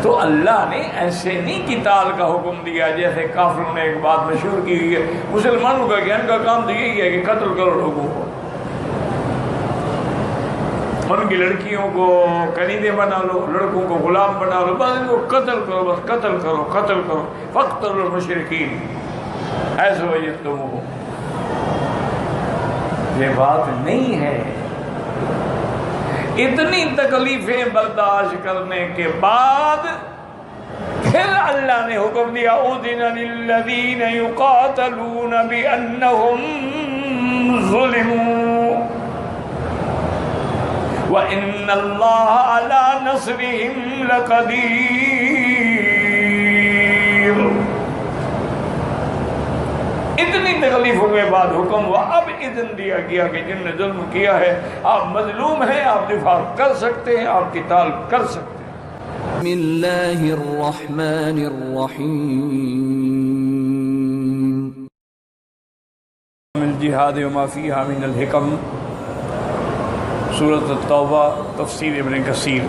تو اللہ نے ایسے نہیں قتال کا حکم دیا جیسے کافروں نے ایک بات مشہور کی ہوئی ہے، مسلمانوں کا گیان کا کام تو یہی ہے کہ قتل کرو لوگوں کو، ان کی لڑکیوں کو کنیزیں بنا لو، لڑکوں کو غلام بنا لو، بس ان کو قتل کرو، بس قتل کرو قتل کرو، فاقتلوا المشرکین حیث وجدتموہم۔ یہ بات نہیں ہے۔ اتنی تکلیفیں برداشت کرنے کے بعد پھر اللہ نے حکم دیا اذن للذین یقاتلون بانہم ظلموا وان اللہ علی نصرہم لقدیر۔ اتنی تکلیفوں کے بعد حکم ہوا، اب اذن دیا گیا کہ جن نے ظلم کیا ہے، آپ مظلوم ہیں، آپ دفاع کر سکتے ہیں، آپ قتال کر سکتے ہیں۔ بسم اللہ الرحمن الرحیم۔ من الجہاد وما فیہا من الحکم، سورۃ التوبہ، تفسیر ابن کثیر۔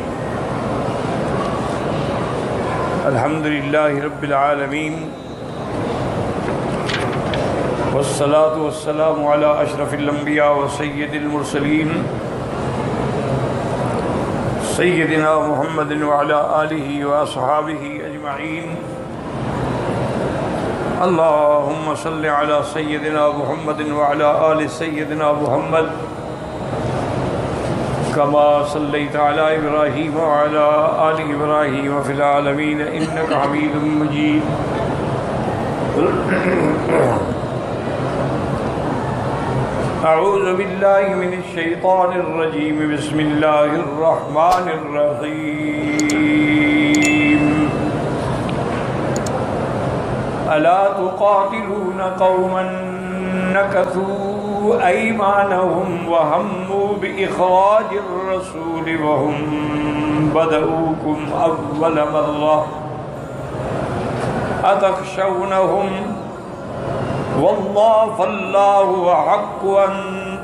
الحمدللہ رب العالمین، والصلاة والسلام على اشرف الانبیاء وسید المرسلین سیدنا محمد وعلى آلہ واصحابہ اجمعین۔ اللہم صل علی سیدنا محمد وعلى آل سیدنا محمد کما صلیت علی ابراہیم وعلى آل ابراہیم فی العالمین انک حمید مجید۔ اعوذ باللہ من الشیطان الرجیم، بسم اللہ الرحمن الرحیم۔ الا تقاتلون قوما نکثوا ایمانهم وہموا باخراج الرسول وهم بدؤوکم اول مرہ اتخشونهم واللہ فاللہ احق ان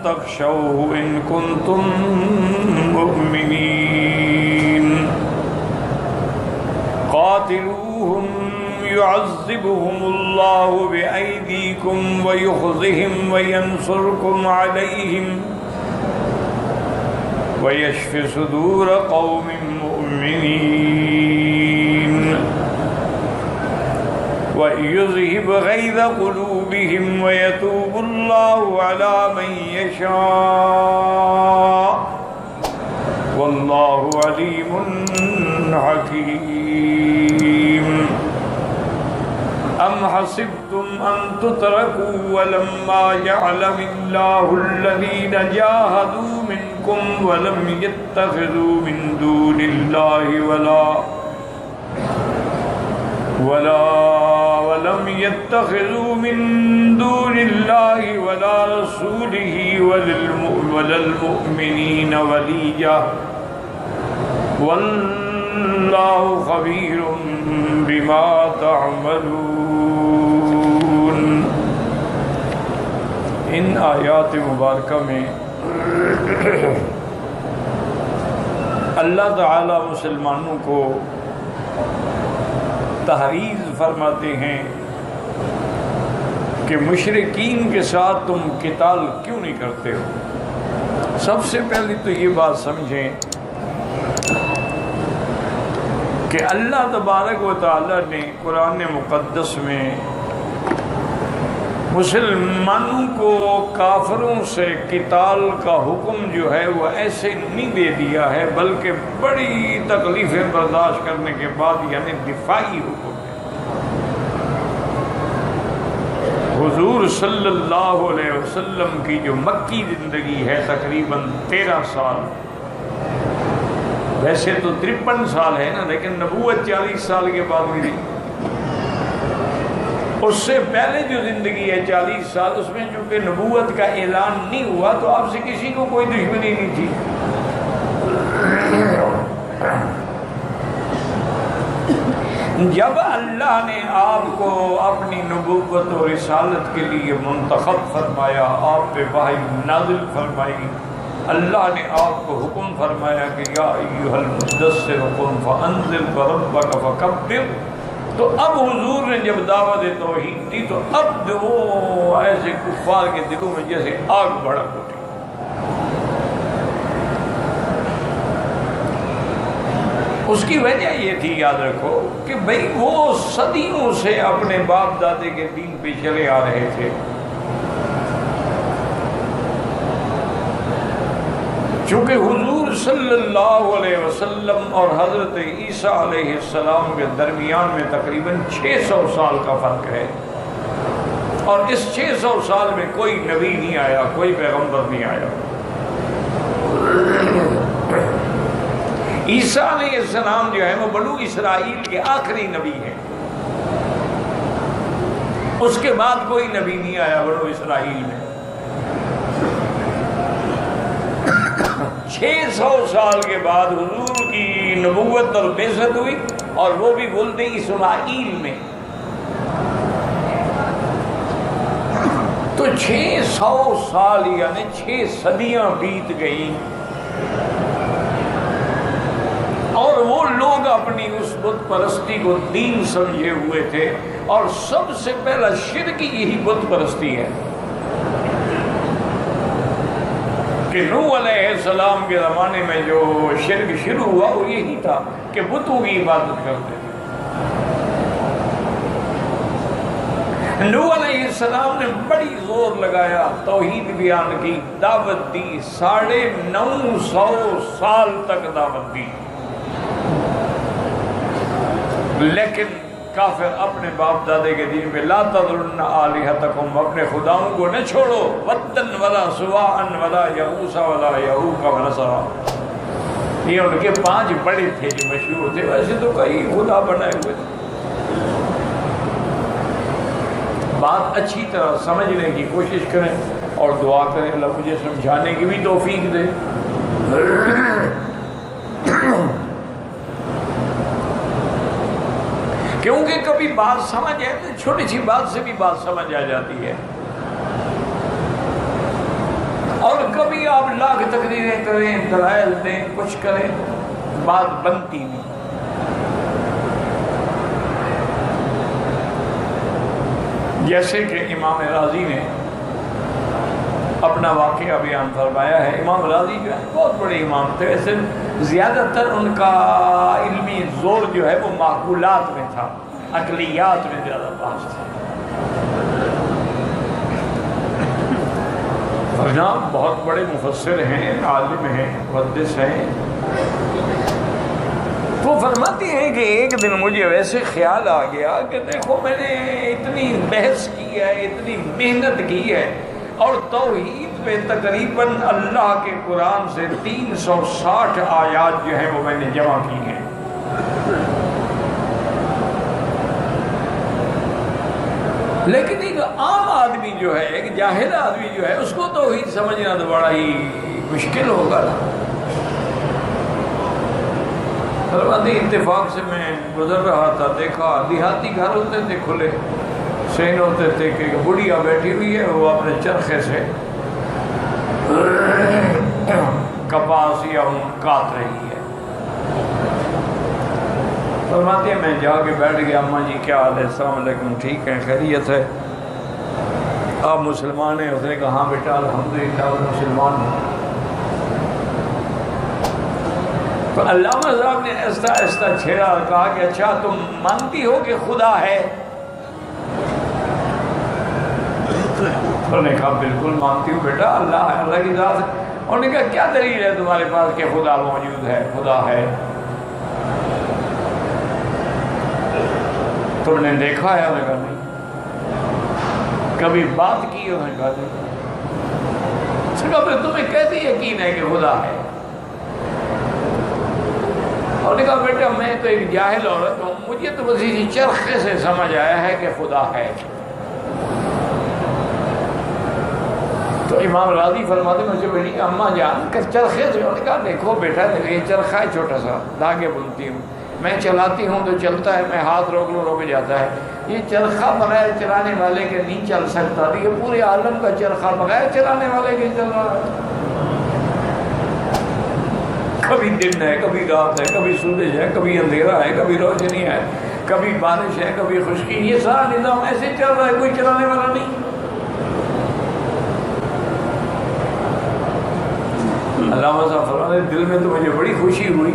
تخشوه ان کنتم مؤمنین۔ قاتلوهم يعذبهم اللہ بأیدیکم ویخزہم وینصرکم علیہم ویشف صدور قوم مؤمنین وَيُذْهِبْ غَيْظَ قُلُوبِهِمْ وَيَتُوبُ اللَّهُ عَلَى مَن يَشَاءُ وَاللَّهُ عَلِيمٌ حَكِيمٌ۔ أَمْ حَسِبْتُمْ أَن تُتْرَكُوا وَلَمَّا يَعْلَمِ اللَّهُ الَّذِينَ جَاهَدُوا مِنكُمْ وَلَمْ يَتَّخِذُوا مِن دُونِ اللَّهِ ولم يتخذوا من دون الله ولا رسوله ولا المؤمنين وليا والله خبير بما تعملون۔ ان آیات مبارکہ میں اللہ تعالی مسلمانوں کو تحریض فرماتے ہیں کہ مشرکین کے ساتھ تم قتال کیوں نہیں کرتے ہو۔ سب سے پہلے تو یہ بات سمجھیں کہ اللہ تبارک و تعالی نے قرآن مقدس میں مسلمانوں کو کافروں سے قتال کا حکم جو ہے وہ ایسے نہیں دے دیا ہے، بلکہ بڑی تکلیفیں برداشت کرنے کے بعد، یعنی دفاعی حکم ہے۔ حضور صلی اللہ علیہ وسلم کی جو مکی زندگی ہے تقریباً 13 سال، ویسے تو 53 سال ہے نا، لیکن نبوت 40 سال کے بعد ملی۔ اس سے پہلے جو زندگی ہے 40 سال، اس میں چونکہ نبوت کا اعلان نہیں ہوا تو آپ سے کسی کو کوئی دشمنی نہیں تھی۔ جب اللہ نے آپ کو اپنی نبوت و رسالت کے لیے منتخب فرمایا، آپ پہ وحی نازل فرمائی، اللہ نے آپ کو حکم فرمایا کہ یا ایھا المدثر قم فانذر وربک فکبر، تو اب حضور نے جب دعوت توحید دی تو اب وہ ایسے کفار کے دلوں میں جیسے آگ بھڑک اٹھی۔ اس کی وجہ یہ تھی، یاد رکھو، کہ بھئی وہ صدیوں سے اپنے باپ دادے کے دین پہ چلے آ رہے تھے۔ چونکہ حضور صلی اللہ علیہ وسلم اور حضرت عیسیٰ علیہ السلام کے درمیان میں تقریباً 600 سال کا فرق ہے، اور اس 600 سال میں کوئی نبی نہیں آیا، کوئی پیغمبر نہیں آیا۔ عیسیٰ علیہ السلام جو ہے وہ بنو اسرائیل کے آخری نبی ہیں، اس کے بعد کوئی نبی نہیں آیا بنو اسرائیل میں۔ 600 سال کے بعد حضور کی نبوت اور بعثت ہوئی، اور وہ بھی بولتے اسماعیل میں۔ تو 600 سال یعنی 6 صدیاں بیت گئیں، اور وہ لوگ اپنی اس بت پرستی کو دین سمجھے ہوئے تھے، اور سب سے پہلا شرک یہی بت پرستی ہے کہ نوح علیہ السلام کے زمانے میں جو شرک شروع ہوا وہ یہی تھا کہ بتوں کی عبادت کرتے تھے۔ نوح علیہ السلام نے بڑی زور لگایا، توحید بیان کی، دعوت دی، 950 سال تک دعوت دی، لیکن کافر اپنے باپ دادے کے دین پہ لا تذرن آلہتکم، اپنے خداؤں کو نہ چھوڑو، ودن ولا سواعن ولا یغوث ولا یعوق ونسرا، یہ ان کے 5 بڑے تھے جو مشہور تھے، ویسے تو کئی خدا بنائے ہوئے تھے۔ بات اچھی طرح سمجھنے کی کوشش کریں اور دعا کریں اللہ مجھے سمجھانے کی بھی توفیق دے۔ کیونکہ کبھی بات سمجھ ہے تو چھوٹی سی بات سے بھی بات سمجھ آ جاتی ہے، اور کبھی آپ لاکھ تقریریں کریں، دلائل دیں، کچھ کریں، بات بنتی نہیں۔ جیسے کہ امام راضی نے اپنا واقعہ بیان فرمایا ہے۔ امام راضی جو ہے بہت بڑے امام تھے، ویسے زیادہ تر ان کا علمی زور جو ہے وہ معقولات میں تھا، عقلیات میں زیادہ بحث تھا، ورنہ بہت بڑے مفسر ہیں، عالم ہیں، محدث ہیں۔ وہ فرماتے ہیں کہ ایک دن مجھے ویسے خیال آ گیا کہ دیکھو میں نے اتنی بحث کی ہے، اتنی محنت کی ہے، اور توحید پہ تقریباً اللہ کے قرآن سے 360 آیات جو ہیں وہ میں نے جمع کی ہیں، لیکن ایک عام آدمی جو ہے، ایک جاہل آدمی جو ہے، اس کو توحید سمجھنا تو بڑا ہی مشکل ہوگا نا۔ اتفاق سے میں گزر رہا تھا، دیکھا دیہاتی گھر ہوتے تھے، کھلے سین ہوتے تھے، کہ بڑھیا بیٹھی ہوئی ہے، وہ اپنے چرخے سے کپاس یا اون کاٹ رہی ہے۔ فرماتے ہیں میں جا کے بیٹھ گیا، اماں جی کیا حال ہے؟ السلام علیکم، ٹھیک ہے، خیریت ہے، آپ مسلمان ہیں؟ اس نے کہا ہاں بیٹا الحمدللہ میں مسلمان ہوں۔ تو علامہ صاحب نے ایسا ایسا چھیڑا اور کہا کہ اچھا تم مانتی ہو کہ خدا ہے؟ انہوں نے کہا بالکل مانتی ہوں بیٹا، اللہ ہے، اللہ کی ذات ہے۔ انہوں نے کہا کیا دلیل ہے تمہارے پاس کہ خدا موجود ہے، خدا ہے؟ تم نے دیکھا ہے؟ انہوں نے کہا نہیں۔ کبھی بات کی؟ انہوں نے کہا نہیں۔ اس نے کہا تمہیں کیسے یقین ہے کہ خدا ہے؟ اور نے کہا بیٹا میں تو ایک جاہل عورت ہوں، مجھے تو بس اسی چرخے سے سمجھ آیا ہے کہ خدا ہے۔ تو امام راضی فرماتے ہیں مجھے بیٹی اماں جان کر چرخے سے؟ انہوں نے کہا دیکھو بیٹا یہ چرخہ ہے چھوٹا سا، دھاگے بنتی ہوں، میں چلاتی ہوں تو چلتا ہے، میں ہاتھ روک لوں روک جاتا ہے، یہ چرخہ بغیر چلانے والے کے نہیں چل سکتا، یہ پورے عالم کا چرخہ بغیر چلانے والے کے چل رہا ہے۔ کبھی دن ہے، کبھی رات ہے، کبھی سورج ہے، کبھی اندھیرا ہے، کبھی روشنی ہے، کبھی بارش ہے، کبھی خشکی. یہ سارا نظام ایسے چل رہا ہے، کوئی چلانے والا نہیں. علامہ صاحب فرماتے ہیں دل میں تو مجھے بڑی خوشی ہوئی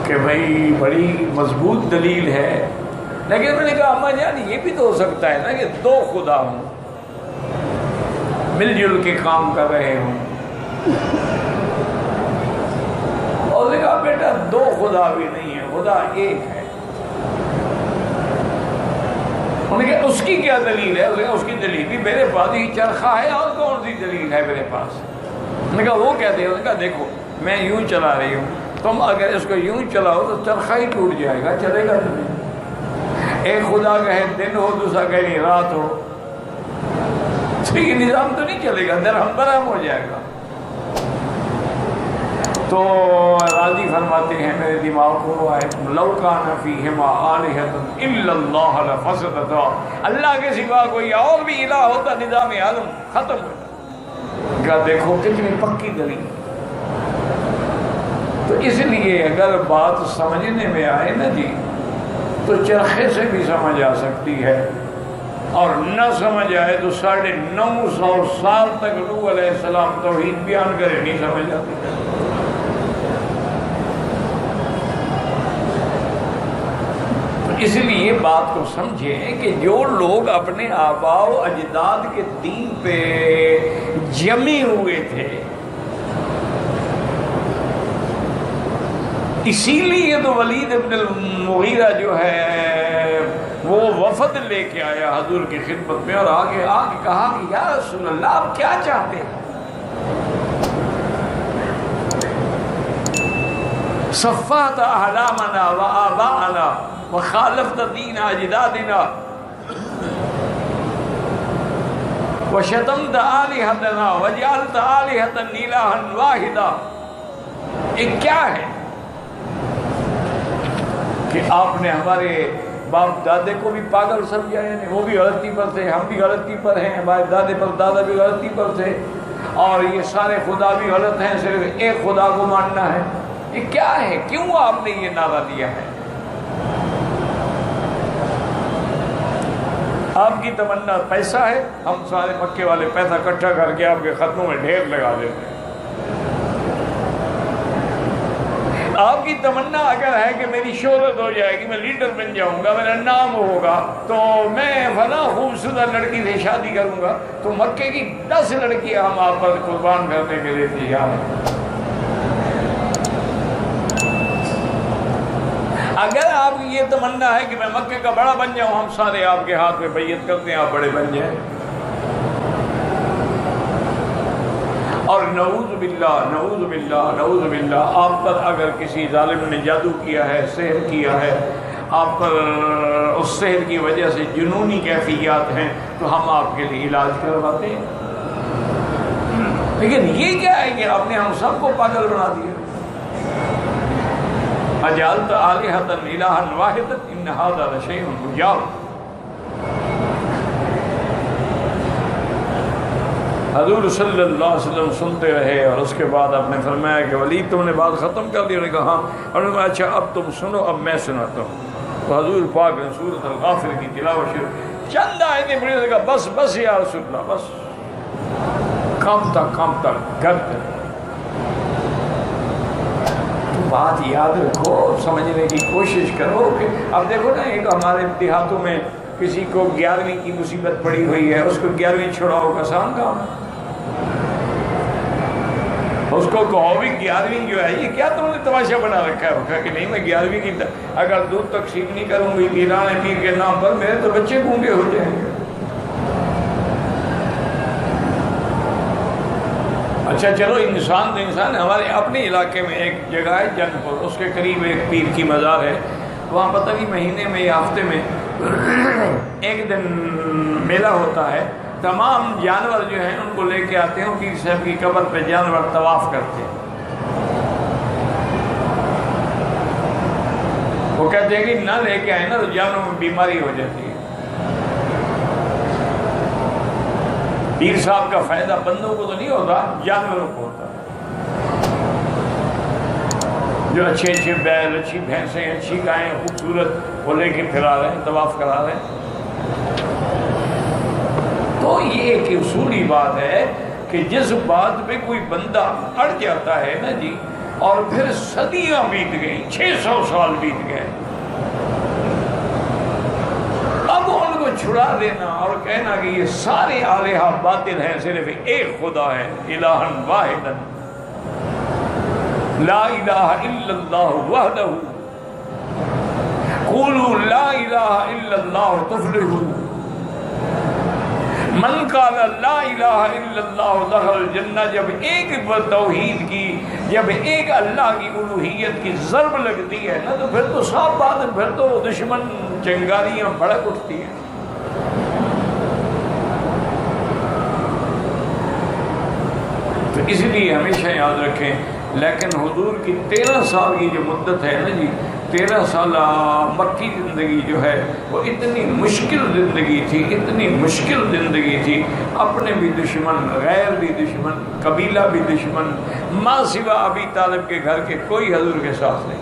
کہ بھائی بڑی مضبوط دلیل ہے، لیکن میں نے کہا اماں جان یہ بھی تو ہو سکتا ہے نا کہ دو خدا ہوں، مل جل کے کام کر رہے ہوں. اور نے کہا بیٹا دو خدا بھی نہیں ہے، خدا ایک ہے. انہوں نے کہا اس کی کیا دلیل ہے؟ اس کی دلیل بھی میرے پاس ہی چرخہ ہے، اور کون سی دلیل ہے میرے پاس؟ انہوں نے کہا وہ کہتے ہیں؟ انہوں نے کہا دیکھو میں یوں چلا رہی ہوں، تم اگر اس کو یوں چلاؤ تو چرخہ ہی ٹوٹ جائے گا، چلے گا نہیں. ایک خدا کہے دن ہو، دوسرا کہے رات ہو، یہ نظام تو نہیں چلے گا، درہم برہم ہو جائے گا. تو راضی فرماتے ہیں میرے دماغ کو آئے لو کان فیہما آلہۃ الا اللہ لفسدتا، اللہ کے سوا کوئی اور بھی الہ ہوتا نظام عالم ختم ہو جاتا. کہا دیکھو کتنی پکی دلیل. تو اس لیے اگر بات سمجھنے میں آئے نا جی تو چرخے سے بھی سمجھ آ سکتی ہے، اور نہ سمجھ آئے تو 950 سال تک نوح علیہ السلام توحید بیان کرے نہیں سمجھ آتی. اس لیے بات کو سمجھیں کہ جو لوگ اپنے آباء و اجداد کے دین پہ جمے ہوئے تھے، اسی لیے تو ولید ابن المغیرہ جو ہے وہ وفد لے کے آیا حضور کی خدمت میں، اور آگے کہا کہ یا رسول اللہ آپ کیا چاہتے ہیں؟ صفحت احلامنا و آباءنا وخالفت دین اجدادنا وشتمت آلہتنا وجعلت آلہتا الہا واحدا. یہ کیا ہے کہ آپ نے ہمارے باپ دادے کو بھی پاگل سمجھا، یعنی وہ بھی غلطی پر تھے، ہم بھی غلطی پر ہیں، ہمارے دادے پر دادا بھی غلطی پر تھے، اور یہ سارے خدا بھی غلط ہیں، صرف ایک خدا کو ماننا ہے. یہ کیا ہے؟ کیوں آپ نے یہ نعرہ دیا ہے؟ آپ کی تمنا پیسہ ہے، ہم سارے مکے والے پیسہ اکٹھا کر کے آپ کے خطوں میں ڈھیر لگا دیتے ہیں. آپ کی تمنا اگر ہے کہ میری شہرت ہو جائے گی، میں لیڈر بن جاؤں گا، میرا نام ہوگا، تو میں فلاں خوبصورت لڑکی سے شادی کروں گا، تو مکے کی 10 لڑکیاں ہم آپ پر قربان کرنے کے لیے تیار ہیں. اگر آپ کی یہ تمنا ہے کہ میں مکے کا بڑا بن جاؤں، ہم سارے آپ کے ہاتھ میں بیعت کرتے ہیں، آپ بڑے بن جائیں. اور نعوذ باللہ نعوذ باللہ نعوذ باللہ، آپ پر اگر کسی ظالم نے جادو کیا ہے، سحر کیا ہے، آپ پر اس سحر کی وجہ سے جنونی کیفیات ہیں، تو ہم آپ کے لیے علاج کرواتے ہیں. لیکن یہ کیا ہے کہ آپ نے ہم سب کو پاگل بنا دیا. اجعلت آلہۃ الہا واحدا ان ھذا لشیء عجاب. حضور صلی اللہ علیہ وسلم سنتے رہے، اور اس کے بعد آپ نے فرمایا کہ ولید تم نے بات ختم کر دی؟ انہوں نے کہا ہاں. اور انہوں نے کہا اچھا اب تم سنو، اب میں سناتا ہوں. تو حضور پاک نے سورۃ الغافر کی تلاوت شروع، چند آیتیں پڑھی، نے کہا بس بس یا رسول اللہ بس، کم تک گھر تک. بات یاد رکھو، سمجھنے کی کوشش کرو کہ اب دیکھو نا، ایک ہمارے دیہاتوں میں کسی کو 11ویں کی مصیبت پڑی ہوئی ہے، اس کو 11ویں چھڑاؤ کا آسان کام ہے. اس کو کہو بھی 11ویں جو ہے یہ کیا تم نے تماشا بنا رکھا ہے؟ وہ کہا کہ نہیں میں 11ویں کی اگر دودھ تقسیم نہیں کروں گی پیران پیر کے نام پر، میرے تو بچے گونگے ہو جائیں گے. اچھا چلو انسان تو انسان. ہمارے اپنے علاقے میں ایک جگہ ہے جن پور، اس کے قریب ایک پیر کی مزار ہے. وہاں پتہ نہیں مہینے میں یا ہفتے میں ایک دن میلہ ہوتا ہے. تمام جانور جو ہیں ان کو لے کے آتے ہیں، پیر صاحب کی قبر پہ جانور طواف کرتے ہیں. وہ کہتے ہیں کہ نہ لے کے آئے نا تو جانوروں میں بیماری ہو جاتی ہے. پیر صاحب کا فائدہ بندوں کو تو نہیں ہوتا، جانوروں کو ہوتا ہے. جو اچھے اچھے بیل، اچھی بھینسیں، اچھی گائیں خوبصورت وہ لے کے پھرا رہے ہیں، طواف کرا رہے ہیں۔ تو یہ ایک اصولی بات ہے کہ جس بات پہ کوئی بندہ اڑ جاتا ہے نا جی، اور پھر صدیاں بیت گئیں، 600 سال بیت گئے، اب ان کو چھڑا دینا اور کہنا کہ یہ سارے آلہہ باطل ہیں، صرف ایک خدا ہے، الہا واحدا لا الہ الا اللہ وحدہ قولوا لا الہ الا اللہ تفلحوا، من قال لا الہ الا اللہ دخل الجنہ۔ جب ایک توحید کی، جب ایک اللہ کی الوہیت کی ضرب لگتی ہے نا، تو پھر تو صاف بات ہے، پھر تو دشمن چنگاریاں بھڑک اٹھتی ہیں۔ تو اس لیے ہمیشہ یاد رکھیں، لیکن حضور کی 13 سال کی جو مدت ہے نا جی، 13 سالہ مکی زندگی جو ہے وہ اتنی مشکل زندگی تھی، اتنی مشکل زندگی تھی، اپنے بھی دشمن، غیر بھی دشمن، قبیلہ بھی دشمن، ماں سوا ابی طالب کے گھر کے کوئی حضور کے ساتھ نہیں۔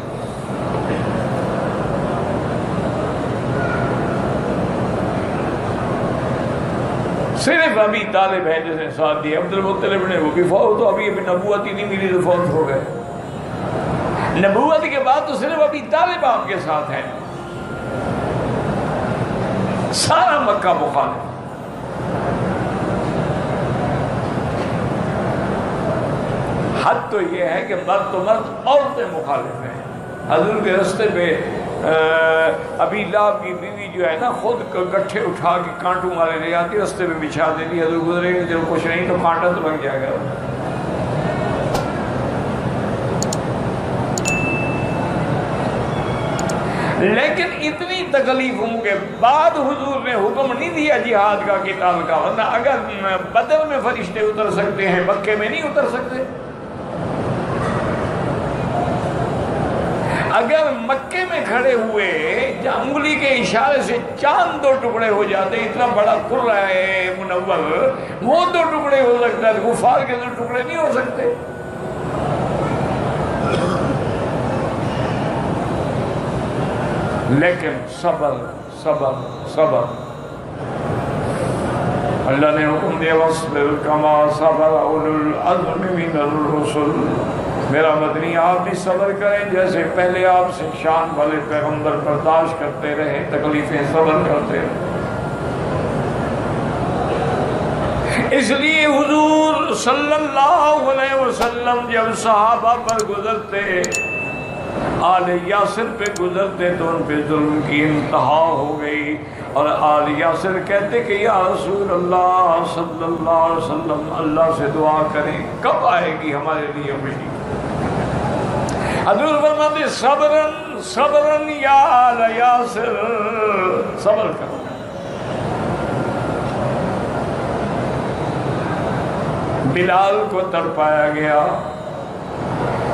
صرف ابی طالب ہے جس نے ساتھ دیا، عبد المطلب نے، وہ بھی فوت تو ابھی نبوت ہی نہیں ملی تو فوت ہو گئے۔ نبوت کے بعد تو صرف ابی طالب آپ کے ساتھ ہے، سارا مکہ مخالف۔ حد تو یہ ہے کہ مرد تو مرد، عورتیں مخالف ہیں۔ حضور کے رستے پہ ابی لہب کی بیوی جو ہے نا، خود گٹھے اٹھا کے کانٹوں والے لے آتی، رستے پہ بچھا دیتی، حضور گزرے گا جب کچھ نہیں تو کانٹا تو لگ جائے گا۔ لیکن اتنی تکلیفوں کے بعد حضور نے حکم نہیں دیا جہاد کا، قتال کا، ورنہ اگر بدر میں فرشتے اتر سکتے ہیں، مکے میں نہیں اتر سکتے؟ اگر مکے میں کھڑے ہوئے انگلی کے اشارے سے چاند 2 ٹکڑے ہو جاتے، اتنا بڑا قرہ ہے منور، وہ 2 ٹکڑے ہو سکتا ہے، کفار کے 2 ٹکڑے نہیں ہو سکتے۔ لیکن صبر صبر صبر، اللہ نے حکم دیا وَاصْبِرْ كَمَا صَبَرَ أُولُو الْعَزْمِ مِنَ الرُّسُلِ، میرا مدنی آپ بھی صبر کریں جیسے پہلے آپ سے شان والے پیغمبر برداشت کرتے رہے، تکلیفیں صبر کرتے رہے۔ اس لیے حضور صلی اللہ علیہ وسلم جب صحابہ پر گزرتے، آل یاسر پہ گزرتے تو ان پہ ظلم کی انتہا ہو گئی، اور آل یاسر کہتے کہ یا رسول اللہ صلی اللہ علیہ وسلم اللہ سے دعا کریں کب آئے گی ہمارے لیے خوشی۔ حضور فرماتے صبرن صبرن یا آل یاسر، صبر کرو۔ بلال کو تڑپایا گیا،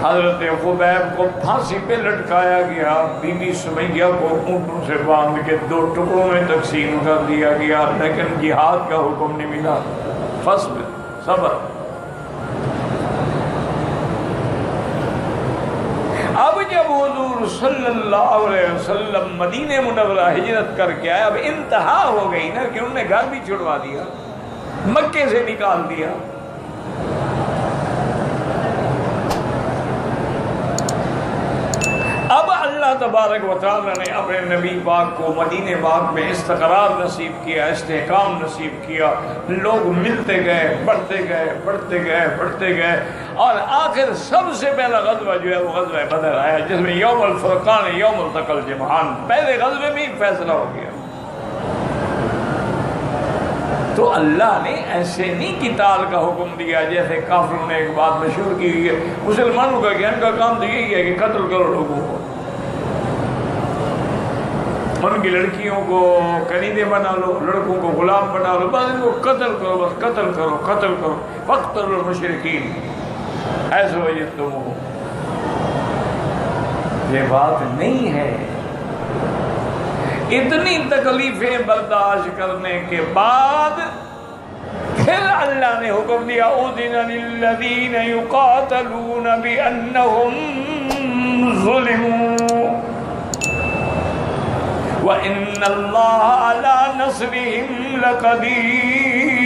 حضرت خبیب کو پھانسی پہ لٹکایا گیا، بی بی سمیہ کو اونٹوں سے باندھ کے 2 ٹکڑوں میں تقسیم کر دیا گیا، لیکن جہاد کا حکم نہیں ملا۔ فصبر، صبر۔ اب جب حضور صلی اللہ علیہ وسلم مدینہ منورہ ہجرت کر کے آئے، اب انتہا ہو گئی نا، کہ انہوں نے گھر بھی چھڑوا دیا، مکے سے نکال دیا۔ اب اللہ تبارک و تعالیٰ نے اپنے نبی پاک کو مدینہ پاک میں استقرار نصیب کیا، استحکام نصیب کیا، لوگ ملتے گئے، بڑھتے گئے، بڑھتے گئے، بڑھتے گئے، اور آخر سب سے پہلا غزوہ جو ہے وہ غزوہ بدر آیا، جس میں یوم الفرقان یوم التقى الجمعان، پہلے غزوے میں ہی فیصلہ ہو گیا۔ تو اللہ نے ایسے نہیں قتال کا حکم دیا جیسے کافروں نے ایک بات مشہور کی ہوئی ہے، مسلمانوں کا ان کا کام تو یہی ہے کہ قتل کرو لوگوں کو، ان کی لڑکیوں کو کنیدے بنا لو، لڑکوں کو غلام بنا لو، بس ان کو قتل کرو، بس قتل کرو، قتل کرو، فاقتلوا المشرکین حیث وجدتموہم۔ یہ بات نہیں ہے۔ اتنی تکلیفیں برداشت کرنے کے بعد پھر اللہ نے حکم دیا اُذِنَ لِلَّذِينَ يُقَاتَلُونَ بِأَنَّهُمْ ظلموا وإن الله على نصرهم لقدير.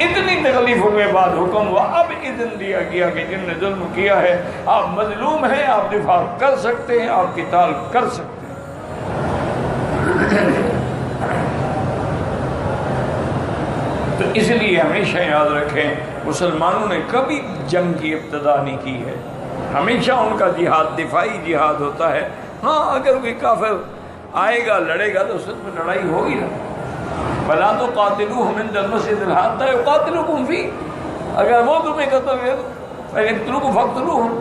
اتنی تکلیفوں کے بعد حکم ہوا، اب اذن دیا گیا کہ جن نے ظلم کیا ہے، آپ مظلوم ہیں، آپ دفاع کر سکتے ہیں، آپ قتال کر سکتے ہیں. تو اس لیے ہمیشہ یاد رکھیں، مسلمانوں نے کبھی جنگ کی ابتدا نہیں کی ہے. ہمیشہ ان کا جہاد دفاعی جہاد ہوتا ہے. ہاں اگر کوئی کافر آئے گا لڑے گا تو اس میں لڑائی ہوگی نا. فَلَا تُقَاتِلُوهُمْ عِنْدَ الْمَسْجِدِ الْحَرَامِ حَتَّىٰ يُقَاتِلُوكُمْ فِيهِ. اگر وہ تمہیں قتل کرے فَاقْتُلُوهُمْ فَاقْتُلُوهُمْ.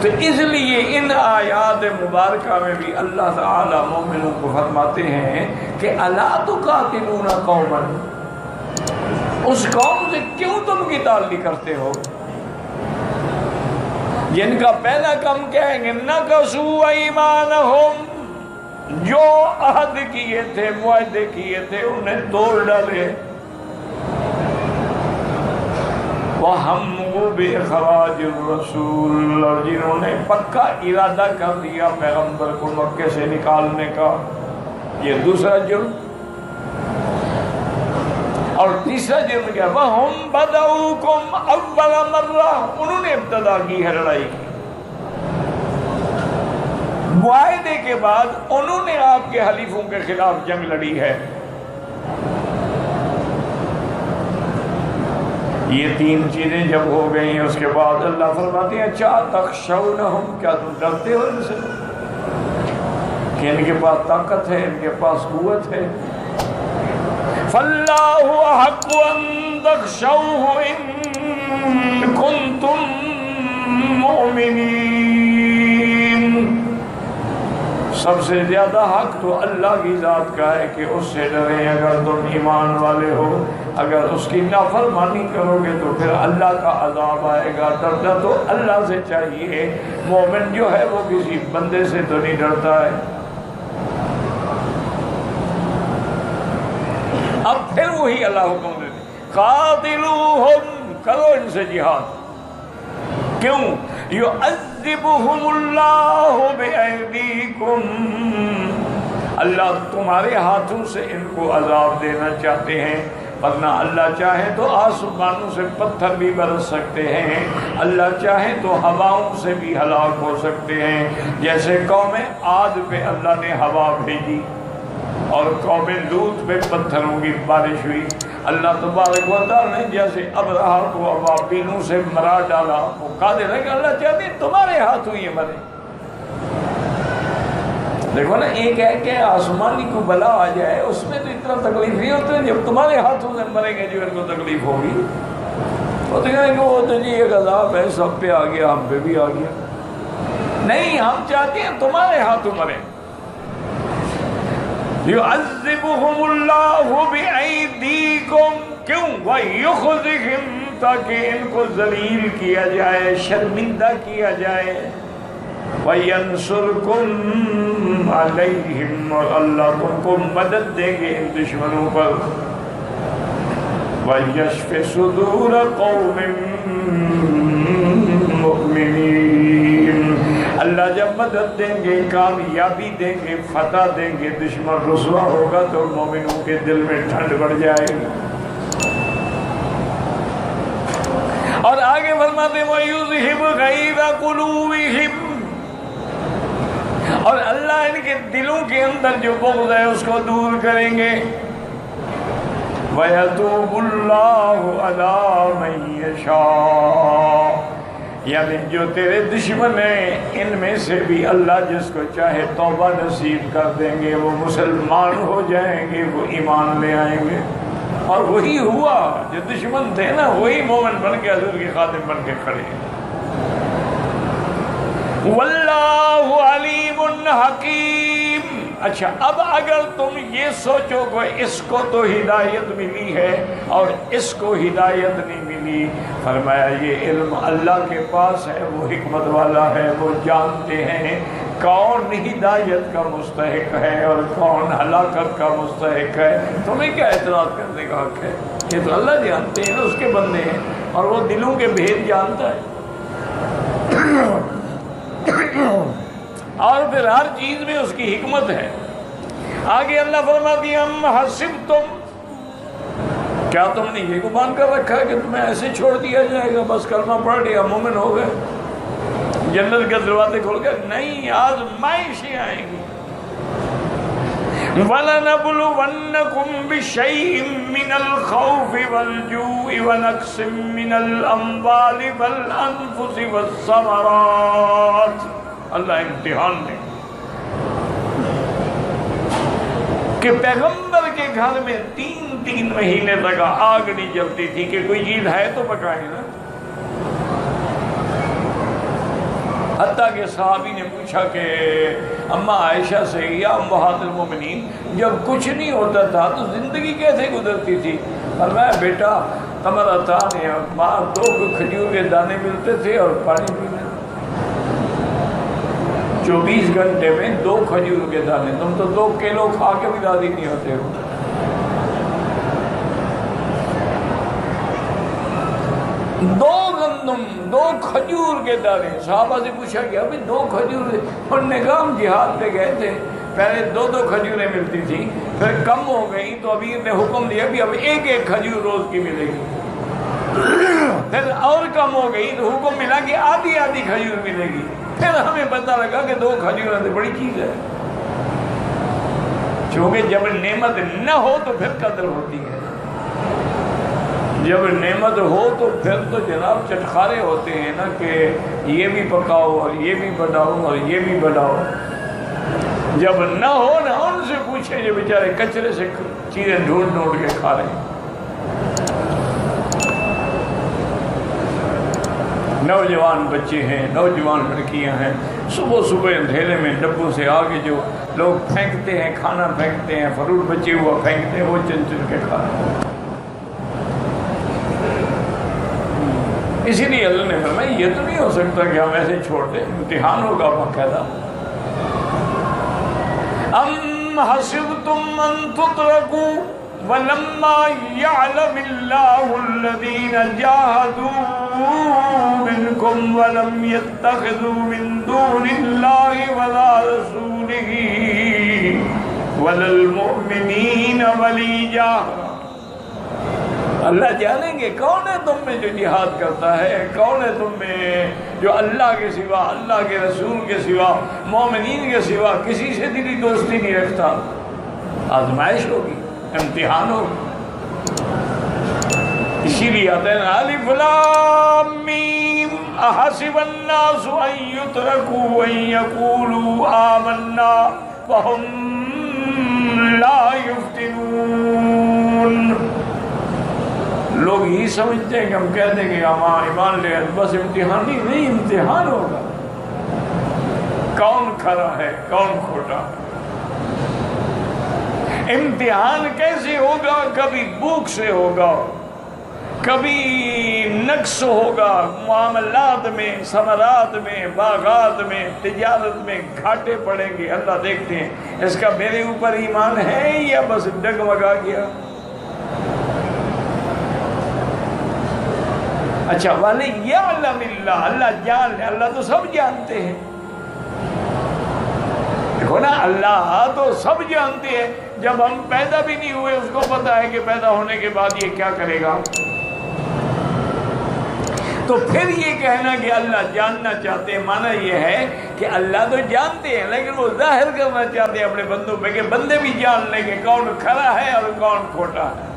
تو اس لیے ان آیات مبارکہ میں بھی اللہ تعالی مومنوں کو فرماتے ہیں کہ اَلَا تُقَاتِلُونَ قَوْمًا، اس قوم سے کیوں تم قتال نہیں کرتے ہو جن کا پہلا کام کیا ہے کہ نَقَضُوا أَيْمَانَهُمْ، جو عہد کیے تھے، معاہدے کیے تھے، انہیں توڑ ڈالے. وَهَمُّوا بِإِخْرَاجِ الرَّسُولِ، اور جنہوں نے پکا ارادہ کر دیا پیغمبر کو مکے سے نکالنے کا. یہ دوسرا جرم. اور تیسرا جرم کیا؟ وَهُمْ بَدَؤُوكُمْ أَوَّلَ مَرَّةٍ، انہوں نے ابتدا کی ہے لڑائی کی. معاہدے کے بعد انہوں نے آپ کے حلیفوں کے خلاف جنگ لڑی ہے. یہ تین چیزیں جب ہو گئی ہیں اس کے بعد اللہ فرماتے ہیں اچھا تخشونہم، کیا تم ڈرتے ہو ان سے کہ ان کے پاس طاقت ہے، ان کے پاس قوت ہے. فَاللَّهُ أَحَقُّ أَن تَخْشَوْهُ إِن كُنتُم مُؤْمِنِينَ. سب سے زیادہ حق تو اللہ کی ذات کا ہے کہ اس سے ڈریں اگر تم ایمان والے ہو. اگر اس کی نافرمانی کرو گے تو پھر اللہ کا عذاب آئے گا. ڈرنا تو اللہ سے چاہیے. مومن جو ہے وہ کسی بندے سے تو نہیں ڈرتا ہے. اب پھر وہی اللہ حکم دیتے قاتلوہم، کرو ان سے جہاد. کیوں؟ یعذبہم اللہ بأیدیکم، اللہ تمہارے ہاتھوں سے ان کو عذاب دینا چاہتے ہیں. ورنہ اللہ چاہے تو آسمانوں سے پتھر بھی برس سکتے ہیں، اللہ چاہے تو ہواؤں سے بھی ہلاک ہو سکتے ہیں. جیسے قوم عاد پہ اللہ نے ہوا بھیجی اور قوم لوط پہ پتھروں کی بارش ہوئی. اللہ تبارک و تعالی نے جیسے ابرہہ کو ابابیلوں سے مرا ڈالا، وہ قادر ہے کہ اللہ چاہتے ہیں تمہارے ہاتھوں یہ مرے. دیکھو نا، ایک ہے کہ آسمانی کو بلا آ جائے، اس میں تو اتنا تکلیف نہیں ہوتا. جب تمہارے ہاتھوں سے مریں گے جو ان کو تکلیف ہوگی وہ تو کہیں گے وہ تو جی ایک عذاب ہے، سب پہ آ گیا، ہم پہ بھی آ گیا. نہیں، ہم چاہتے ہیں تمہارے ہاتھوں مریں. یعذبہم اللہ بأیدیکم، کیوں؟ وَیُخْزِہِم، تاکہ ان کو ذلیل کیا جائے، شرمندہ کیا جائے. وَيَنْصُرْكُمْ عَلَيْهِمْ، اور اللہ تم کو مدد دیں گے ان دشمنوں پر. وَيَشْفِ صُدُورَ قَوْمٍ مُؤْمِنِينَ، اللہ جب مدد دیں گے، کامیابی دیں گے، فتح دیں گے، دشمن رسوا ہوگا تو مومنوں کے دل میں ٹھنڈ بڑھ جائے گی. اور آگے فرماتے ہیں وَيُذْهِبْ غَيْظَ قُلُوبِهِمْ، اور اللہ ان کے دلوں کے اندر جو بغض ہے اس کو دور کریں گے. وَيَتُوبُ اللَّهُ عَلَىٰ مَن يَشَاءُ، یعنی جو تیرے دشمن ہیں ان میں سے بھی اللہ جس کو چاہے توبہ نصیب کر دیں گے، وہ مسلمان ہو جائیں گے، وہ ایمان لے آئیں گے. اور وہی ہوا، جو دشمن تھے نا وہی مومن بن کے حضور کے خادم بن کے کھڑے ہیں. واللہ علیم حکیم. اچھا، اب اگر تم یہ سوچو کہ اس کو تو ہدایت ملی ہے اور اس کو ہدایت نہیں ملی، فرمایا یہ علم اللہ کے پاس ہے، وہ حکمت والا ہے، وہ جانتے ہیں کون ہدایت کا مستحق ہے اور کون ہلاکت کا مستحق ہے. تمہیں کیا اعتراض کرنے کا حق ہے؟ یہ تو اللہ جانتے ہیں نا، اس کے بندے ہیں، اور وہ دلوں کے بھید جانتا ہے۔ اور پھر ہر چیز میں اس کی حکمت ہے۔ آگے اللہ فرماتی ہے ام حسبتم، کیا تم نے یہ گمان کر رکھا ہے کہ تمہیں ایسے چھوڑ دیا جائے گا، بس کلمہ پڑھ لیا مومن ہو گئے، جنت کے دروازے کھول گئے؟ نہیں، آزمائشیں آئیں گی۔ وَلَنَبْلُوَنَّكُمْ بِشَيْءٍ مِّنَ الْخَوْفِ وَالْجُوعِ وَنَقْصٍ مِّنَ الْأَمْوَالِ وَالْأَنفُسِ وَالثَّمَرَاتِ۔ اللہ امتحان دے کہ پیغمبر کے گھر میں 3 مہینے تک آگ نہیں جلتی تھی کہ کوئی چیز ہے تو پکائے نا۔ حتیٰ کہ صحابی نے پوچھا کہ اماں عائشہ سے، یا امہات المومنین، جب کچھ نہیں ہوتا تھا تو زندگی کیسے گزرتی تھی؟ فرمایا بیٹا تمہارا تھا نہیں، ماں 2 کھجور کے دانے ملتے تھے اور پانی پینے، 24 گھنٹے میں 2 کھجور کے دانے، تم تو 2 کلو کھا کے بھی راضی نہیں ہوتے ہو۔ 2 گندم، 2 کھجور کے دانے۔ صحابہ سے پوچھا کہ ابھی 2 کھجور، انہوں نے کہا ہم جہاد پہ گئے تھے، پہلے 2 کھجوریں ملتی تھی، پھر کم ہو گئی تو امیر نے حکم دیا کہ اب 1 کھجور روز کی ملے گی، پھر اور کم ہو گئی تو حکم ملا کہ آدھی کھجور ملے گی، پھر ہمیں پتہ لگا کہ 2 کھجور تو بڑی چیز ہے۔ چونکہ جب نعمت نہ ہو تو پھر قدر ہوتی ہے، جب نعمت ہو تو پھر تو جناب چٹخارے ہوتے ہیں نا کہ یہ بھی پکاؤ اور یہ بھی بناؤ اور یہ بھی بناؤ۔ جب نہ ہو نا ان سے پوچھے جو بیچارے کچرے سے چیزیں ڈھونڈ کے کھا رہے ہیں۔ نوجوان بچے ہیں، نوجوان لڑکیاں ہیں، صبح اندھیرے میں ڈبوں سے آگے جو لوگ پھینکتے ہیں، کھانا پھینکتے ہیں، فروٹ بچے ہوا پھینکتے ہیں، وہ چن کے کھا رہے ہیں۔ اسی لیے اللہ نے فرمایا یہ تو نہیں ہو سکتا کہ ہم ایسے چھوڑ دیں، امتحان ہوگا باقاعدہ۔ ام حسبتم ان تترکوا ولما يعلم الله الذين جاهدوا منكم ولم يتخذوا من دون الله ولا رسوله ولا المؤمنين وليجا۔ اللہ جانیں گے کون ہے تم میں جو جہاد کرتا ہے، کون ہے تم میں جو اللہ کے سوا، اللہ کے رسول کے سوا، مومنین کے سوا کسی سے دلی دوستی نہیں رکھتا۔ آزمائش ہوگی، امتحان ہوگا۔ اسی لیے آتے ہیں الف لام میم احسب الناس ان یترکوا ان یقولوا آمنا وهم لا یفتنون۔ لوگ یہ سمجھتے ہیں کہ ہم کہتے ہیں کہ ہم ایمان لے بس امتحان نہیں، امتحان ہوگا، کون کھرا ہے کون کھوٹا ہے۔ امتحان کیسے ہوگا؟ کبھی بھوک سے ہوگا، کبھی نقص ہوگا، معاملات میں، ثمرات میں، باغات میں، تجارت میں گھاٹے پڑیں گے۔ اللہ دیکھتے ہیں اس کا میرے اوپر ایمان ہے یا بس ڈگمگا گیا۔ اچھا وَلِيَعْلَمِ اللَّهُ، اللہ جان لے، اللہ تو سب جانتے ہیں۔ دیکھو نا اللہ تو سب جانتے ہیں، جب ہم پیدا بھی نہیں ہوئے اس کو پتا ہے کہ پیدا ہونے کے بعد یہ کیا کرے گا۔ تو پھر یہ کہنا کہ اللہ جاننا چاہتے ہیں، معنی یہ ہے کہ اللہ تو جانتے ہیں لیکن وہ ظاہر کرنا چاہتے ہیں اپنے بندوں پہ کہ بندے بھی جان لیں کہ کون کھرا ہے اور کون کھوٹا ہے۔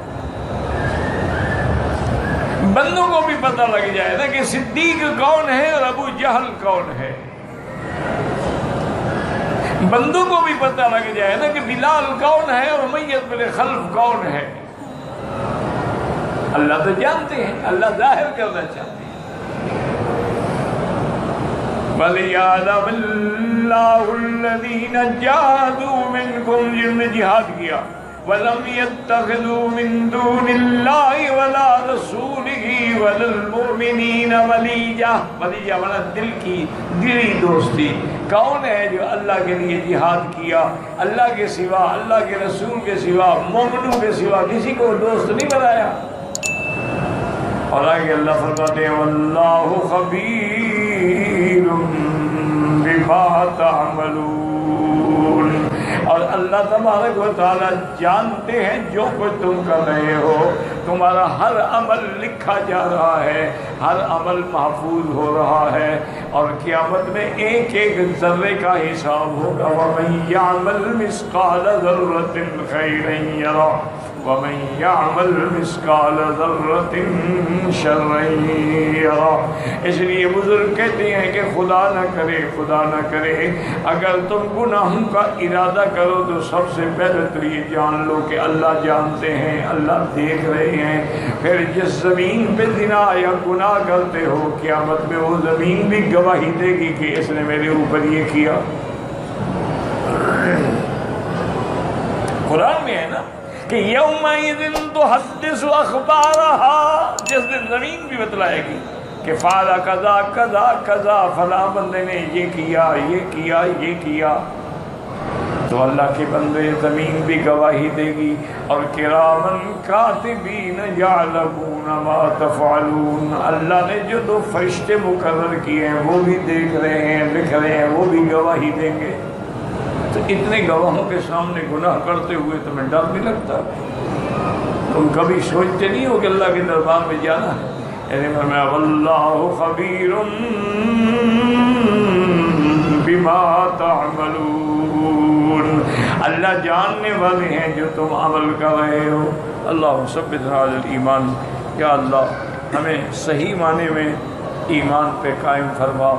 بندوں کو بھی پتہ لگ جائے نا کہ صدیق کون ہے اور ابو جہل کون ہے۔ بندوں کو بھی پتہ لگ جائے نا کہ بلال کون ہے اور امیہ بن خلف کون ہے۔ اللہ تو جانتے ہیں، اللہ ظاہر کرنا چاہتے ہیں۔ وَلِيَعْلَمَ اللَّهُ الَّذِينَ جَاهَدُوا مِنكُمْ، جن نے جہاد کیا، وَلَمْ يَتَّخِذُوا مِن دُونِ اللَّهِ وَلَا رَسُولِهِ وَلَا الْمُؤْمِنِينَ وَلِيًّا۔ ولیجہ والا دل کی دلی دوستی۔ کون ہے جو اللہ کے لیے جہاد کیا، اللہ کے سوا، اللہ کے رسول کے سوا، مومنوں کے سوا کسی کو دوست نہیں بنایا؟ اور آگے اللہ فرماتے ہیں واللہ خبیر بما تعملون، اور اللہ تبارک و تعالیٰ جانتے ہیں جو کچھ تم کر رہے ہو، تمہارا ہر عمل لکھا جا رہا ہے، ہر عمل محفوظ ہو رہا ہے، اور قیامت میں ایک ایک ذرے کا حساب ہوگا۔ وَمَن يَعْمَلْ مِثْقَالَ ذَرَّةٍ خَيْرًا يَرَهُ وَمَن يَعْمَلْ مِثْقَالَ ذَرَّةٍ شَرًّا يَرَهُ۔ اس لیے بزرگ کہتے ہیں کہ خدا نہ کرے اگر تم گناہوں کا ارادہ کرو تو سب سے پہلے تو یہ جان لو کہ اللہ جانتے ہیں، اللہ دیکھ رہے ہیں۔ پھر جس زمین پہ زنا یا گناہ کرتے ہو، قیامت میں وہ زمین بھی گواہی دے گی کہ اس نے میرے اوپر یہ کیا۔ قرآن میں ہے نا کہ یومئذ تحدث اخبارہا، جس دن زمین بھی بتلائے گی کہ فعل کذا کذا کذا، فلاں بندے نے یہ کیا یہ کیا یہ کیا، تو اللہ کے بندے زمین بھی گواہی دے گی، اور کرامن کاتبین یعلمون ما تفعلون، اللہ نے جو دو فرشتے مقرر کیے ہیں وہ بھی دیکھ رہے ہیں، لکھ رہے ہیں، وہ بھی گواہی دیں گے۔ تو اتنے گواہوں کے سامنے گناہ کرتے ہوئے تمہیں ڈر نہیں لگتا؟ تم کبھی سوچتے نہیں ہو کہ اللہ کے دربار میں جانا ہے؟ یعنی واللہ خبیر بما تعملون، اللہ جاننے والے ہیں جو تم عمل کر رہے ہو۔ اللہ ثبت هذا الایمان، یا اللہ ہمیں صحیح معنی میں ایمان پہ قائم فرما۔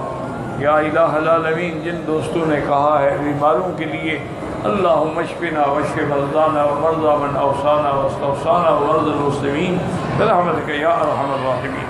یا الہ العالمین، جن دوستوں نے کہا ہے بیماروں کے لیے اللہم اشفنا واشف مرضانا ومرضى من اوصانا واستوصانا ومرضى المسلمین برحمتک یا ارحم الراحمین۔